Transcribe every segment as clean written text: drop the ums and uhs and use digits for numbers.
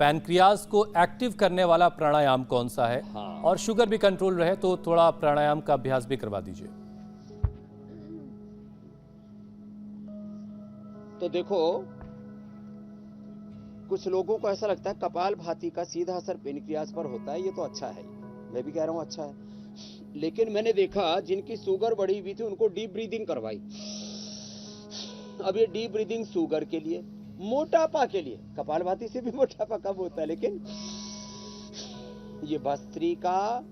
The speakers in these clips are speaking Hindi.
पैनक्रियाज को एक्टिव करने वाला प्राणायाम कौन सा है? हाँ। और शुगर भी कंट्रोल रहे तो थोड़ा प्राणायाम का अभ्यास भी करवा दीजिए। तो देखो, कुछ लोगों को ऐसा लगता है कपालभाति का सीधा असर पेनक्रियाज पर होता है। ये तो अच्छा है, मैं भी कह रहा हूं अच्छा है, लेकिन मैंने देखा जिनकी शुगर बढ़ी हुई थी उनको डीप ब्रीदिंग करवाई। अब ये डीप ब्रीदिंग शुगर के लिए, मोटापा के लिए, कपालभाति से भी मोटापा कम होता है, लेकिन ये भस्त्रिका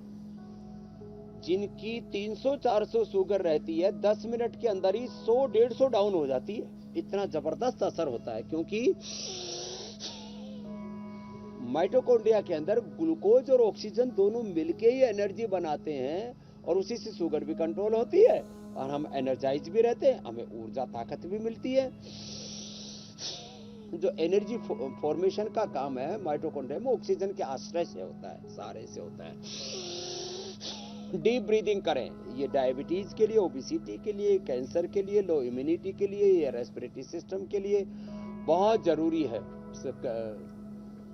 जिनकी 300-400 शुगर रहती है 10 मिनट के अंदर ही 100-150 डाउन हो जाती है। इतना जबरदस्त असर होता है, क्योंकि माइटोकॉन्ड्रिया के अंदर ग्लूकोज और ऑक्सीजन दोनों मिलके ही एनर्जी बनाते हैं, और उसी से शुगर भी कंट्रोल होती है और हम एनर्जाइज भी रहते हैं, हमें ऊर्जा ताकत भी मिलती है। जो एनर्जी फॉर्मेशन का काम है माइटोकॉन्ड्रिया में, ऑक्सीजन के आश्रय से होता है, सहारे से होता है। डीप ब्रीदिंग करें, ये डायबिटीज के लिए, ओबेसिटी के लिए, कैंसर के लिए, लो इम्यूनिटी के लिए, या रेस्पिरेटरी सिस्टम के लिए बहुत जरूरी है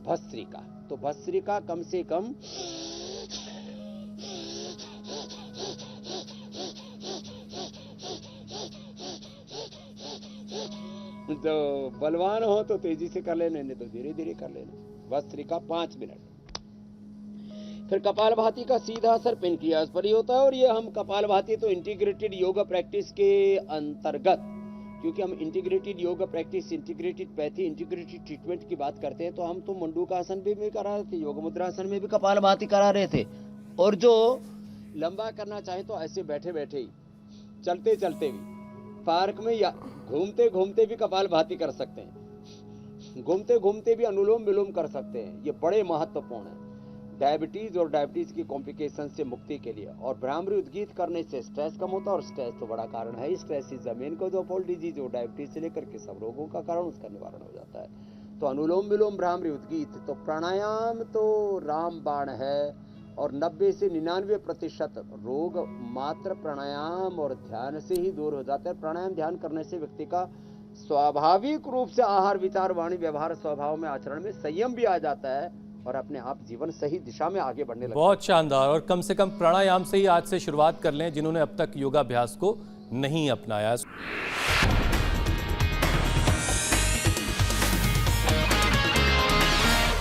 भस्त्रिका। तो भस्त्रिका कम से कम बलवान हो तो तेजी से कर लेने, नहीं तो धीरे धीरे कर लेना। भस्त्रिका 5 मिनट। फिर कपालभाति का सीधा असर पेनक्रियाज पर ही होता है, और ये हम कपालभाति तो इंटीग्रेटेड योगा प्रैक्टिस के अंतर्गत, क्योंकि हम integrated yoga practice, integrated pathy, integrated treatment की बात करते हैं, तो हम तो मंडूकासन भी करा रहे थे, योग मुद्रासन में भी कपालभाति करा रहे थे। और जो लंबा करना चाहे तो ऐसे बैठे बैठे ही, चलते चलते भी, पार्क में या घूमते घूमते भी कपालभाति कर सकते हैं, घूमते घूमते भी अनुलोम विलोम कर सकते हैं। ये बड़े महत्वपूर्ण है डायबिटीज और डायबिटीज की कॉम्प्लिकेशन से मुक्ति के लिए। और भ्रामरी उद्गीत करने से स्ट्रेस कम होता है, और स्ट्रेस तो बड़ा कारण है। Stress is the main cause of all disease, और डायबिटीज से लेकर के सब रोगों का कारण, उसका निवारण हो जाता है। तो अनुलोम विलोम, भ्रामरी उद्गीत, तो प्राणायाम तो रामबाण है, और 90 से 99% रोग मात्र प्राणायाम और ध्यान से ही दूर हो जाते हैं। प्राणायाम ध्यान करने से व्यक्ति का स्वाभाविक रूप से आहार, विचार, वाणी, व्यवहार, स्वभाव में, आचरण में संयम भी आ जाता है, और अपने आप जीवन सही दिशा में आगे बढ़ने लगता है। बहुत शानदार। और कम से कम प्राणायाम से ही आज से शुरुआत कर लें जिन्होंने अब तक योगाभ्यास को नहीं अपनाया।